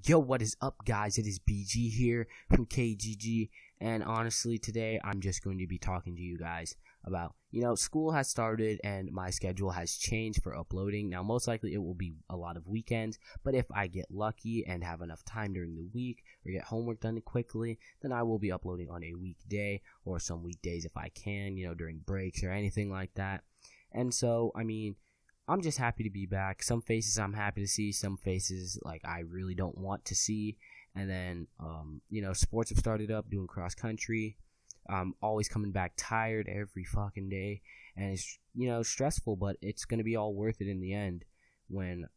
Yo, what is up, guys? It is BG here from KGG, and honestly, today I'm just going to be talking to you guys about, school has started and my schedule has changed for uploading. Now, most likely it will be a lot of weekends, but if I get lucky and have enough time during the week or get homework done quickly, then I will be uploading on a weekday or some weekdays if I can, during breaks or anything like that. And so, I'm just happy to be back. Some faces I'm happy to see, some faces I really don't want to see. And then, sports have started up, doing cross country. I'm always coming back tired every fucking day. And it's, stressful, but it's going to be all worth it in the end. When,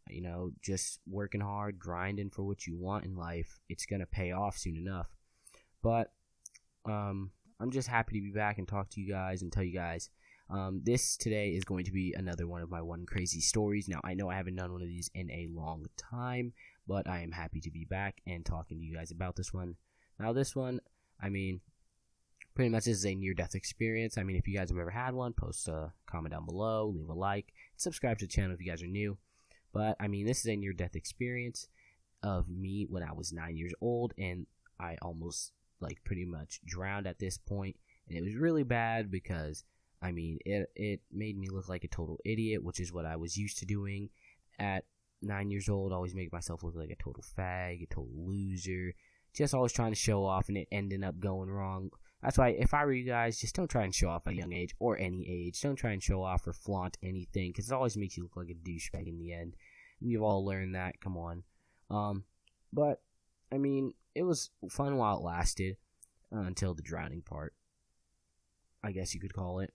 just working hard, grinding for what you want in life, it's going to pay off soon enough. But I'm just happy to be back and talk to you guys and tell you guys. This today is going to be another one of my one crazy stories. Now, I know I haven't done one of these in a long time, but I am happy to be back and talking to you guys about this one. Now, this one, pretty much this is a near-death experience. If you guys have ever had one, post a comment down below, leave a like, subscribe to the channel if you guys are new. But, this is a near-death experience of me when I was 9 years old, and I almost, pretty much drowned at this point. And it was really bad because it made me look like a total idiot, which is what I was used to doing at 9 years old. Always make myself look like a total fag, a total loser, just always trying to show off, and it ended up going wrong. That's why, if I were you guys, just don't try and show off at a young age, or any age. Don't try and show off or flaunt anything, because it always makes you look like a douchebag in the end. We've all learned that, come on. But, it was fun while it lasted, until the drowning part, I guess you could call it.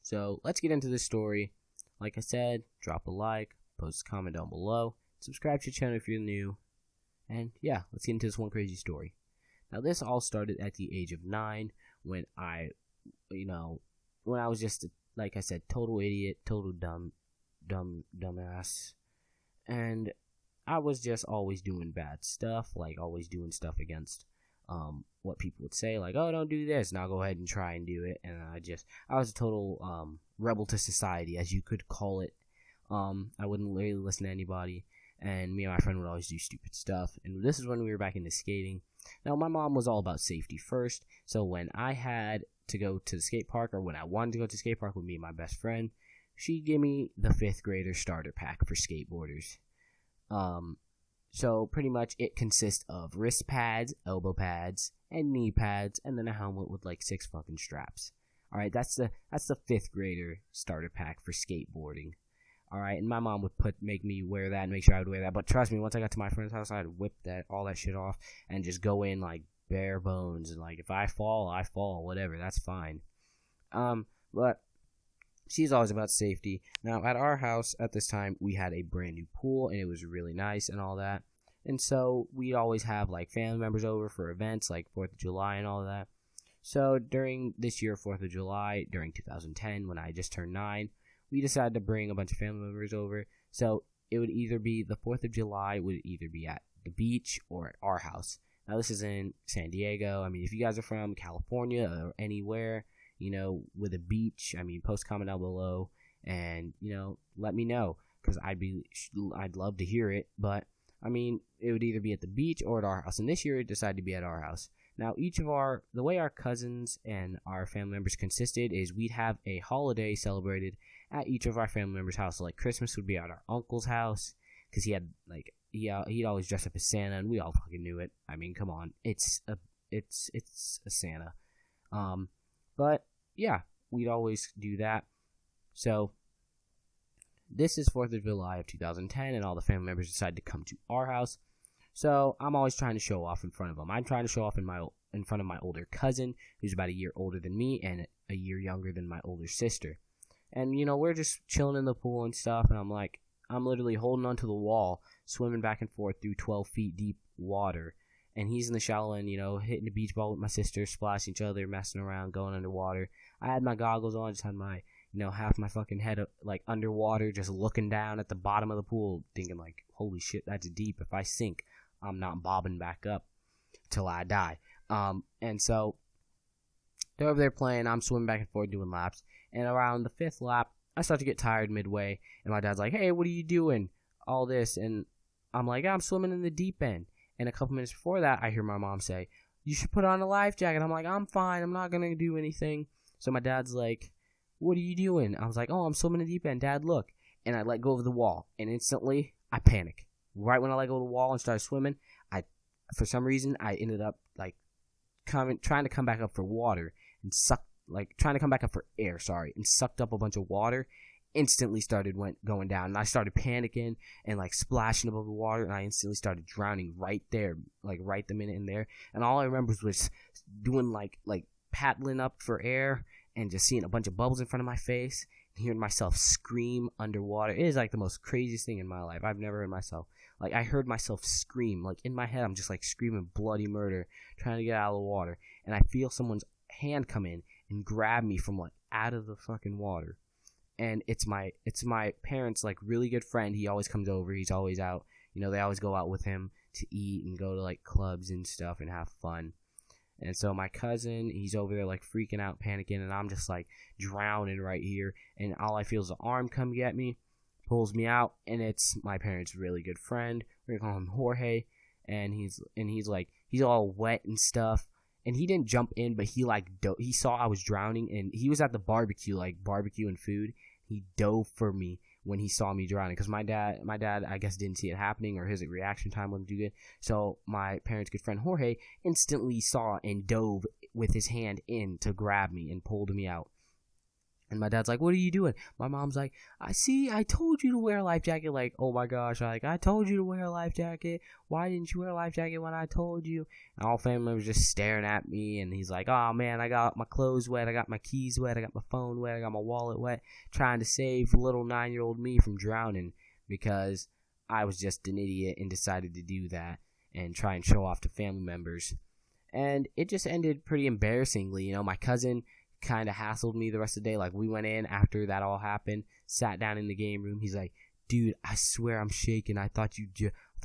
So, let's get into this story. Like I said, drop a like, post a comment down below, subscribe to the channel if you're new, and yeah, let's get into this one crazy story. Now, this all started at the age of 9, when I was just, like I said, total idiot, total dumbass, and I was just always doing bad stuff, always doing stuff against what people would say, oh, don't do this, and I'll go ahead and try and do it. And I was a total rebel to society, as you could call it. I wouldn't really listen to anybody, and me and my friend would always do stupid stuff. And this is when we were back into skating. Now, my mom was all about safety first, so when I had to go to the skate park, or when I wanted to go to the skate park with me and my best friend, she'd give me the 5th grader starter pack for skateboarders. So pretty much it consists of wrist pads, elbow pads, and knee pads, and then a helmet with 6 fucking straps. Alright, that's the 5th grader starter pack for skateboarding. Alright, and my mom would make me wear that and make sure I would wear that. But trust me, once I got to my friend's house, I'd whip all that shit off and just go in bare bones. And if I fall, I fall, whatever, that's fine. But she's always about safety. Now, at our house at this time, we had a brand new pool, and it was really nice and all that. And so we'd always have family members over for events like 4th of July and all of that. So during this year, 4th of July, during 2010, when I just turned 9, we decided to bring a bunch of family members over. So it would either be the 4th of July, would either be at the beach or at our house. Now, this is in San Diego. If you guys are from California or anywhere, with a beach, post comment down below and, let me know, because I'd love to hear it. But, it would either be at the beach or at our house. And this year it decided to be at our house. Now, the way our cousins and our family members consisted is we'd have a holiday celebrated at each of our family members' house. So, Christmas would be at our uncle's house, because he had, he'd always dress up as Santa, and we all fucking knew it. Come on. It's a Santa. But, yeah, we'd always do that. So, this is 4th of July of 2010, and all the family members decided to come to our house. So, I'm always trying to show off in front of them. I'm trying to show off in front of my older cousin, who's about a year older than me, and a year younger than my older sister. And, we're just chilling in the pool and stuff, and I'm literally holding onto the wall, swimming back and forth through 12 feet deep water. And he's in the shallow end, hitting the beach ball with my sister, splashing each other, messing around, going underwater. I had my goggles on, just had my, half my fucking head underwater, just looking down at the bottom of the pool, thinking holy shit, that's deep. If I sink, I'm not bobbing back up till I die. And so they're over there playing. I'm swimming back and forth doing laps. And around the 5th lap, I start to get tired midway. And my dad's like, hey, what are you doing? All this. And I'm like, I'm swimming in the deep end. And a couple minutes before that, I hear my mom say, you should put on a life jacket. I'm like, I'm fine. I'm not going to do anything. So my dad's like, what are you doing? I was like, oh, I'm swimming in the deep end. Dad, look. And I let go of the wall. And instantly, I panic. Right when I let go of the wall and started swimming, for some reason, I ended up like trying to come back up for water and trying to come back up for air, and sucked up a bunch of water. Instantly going down, and I started panicking and like splashing above the water, and I instantly started drowning right there, like right the minute in there. And all I remember was doing like paddling up for air and just seeing a bunch of bubbles in front of my face and hearing myself scream underwater. It is like the most craziest thing in my life. I've never heard myself. Like, I heard myself scream. Like, in my head, I'm just, like, screaming bloody murder, trying to get out of the water. And I feel someone's hand come in and grab me from, like, out of the fucking water. And it's my parents' like really good friend. He always comes over. He's always out. You know, they always go out with him to eat and go to like clubs and stuff and have fun. And so my cousin, he's over there like freaking out, panicking, and I'm just like drowning right here. And all I feel is an arm come get me, pulls me out, and it's my parents' really good friend. We're gonna call him Jorge, and he's all wet and stuff. And he didn't jump in, but he saw I was drowning, and he was at the barbecue, like barbecuing food. He dove for me when he saw me drowning, because my dad, I guess, didn't see it happening, or his reaction time wasn't too good. So my parents' good friend Jorge instantly saw and dove with his hand in to grab me and pulled me out. And my dad's like, what are you doing? My mom's like, I told you to wear a life jacket. Like, oh my gosh, like, I told you to wear a life jacket. Why didn't you wear a life jacket when I told you? And all family members just staring at me. And he's like, oh man, I got my clothes wet. I got my keys wet. I got my phone wet. I got my wallet wet. Trying to save little 9-year-old me from drowning because I was just an idiot and decided to do that and try and show off to family members. And it just ended pretty embarrassingly. You know, my cousin kind of hassled me the rest of the day. Like, we went in after that all happened, sat down in the game room. He's like, dude, I swear I'm shaking. I thought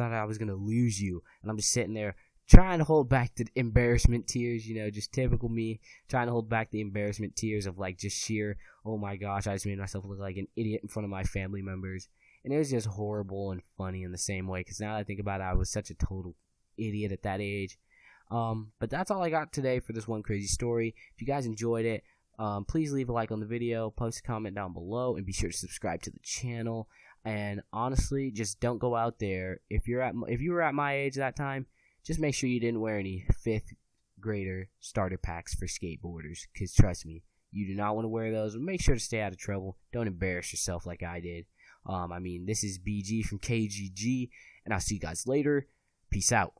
I was gonna lose you. And I'm just sitting there trying to hold back the embarrassment tears, you know, just typical me, trying to hold back the embarrassment tears of like just sheer, oh my gosh, I just made myself look like an idiot in front of my family members. And it was just horrible and funny in the same way, because now that I think about it, I was such a total idiot at that age. But that's all I got today for this one crazy story. If you guys enjoyed it, please leave a like on the video, post a comment down below, and be sure to subscribe to the channel. And honestly, just don't go out there. If you were at my age that time, just make sure you didn't wear any 5th grader starter packs for skateboarders, because trust me, you do not want to wear those. Make sure to stay out of trouble. Don't embarrass yourself like I did. This is BG from KGG, and I'll see you guys later. Peace out.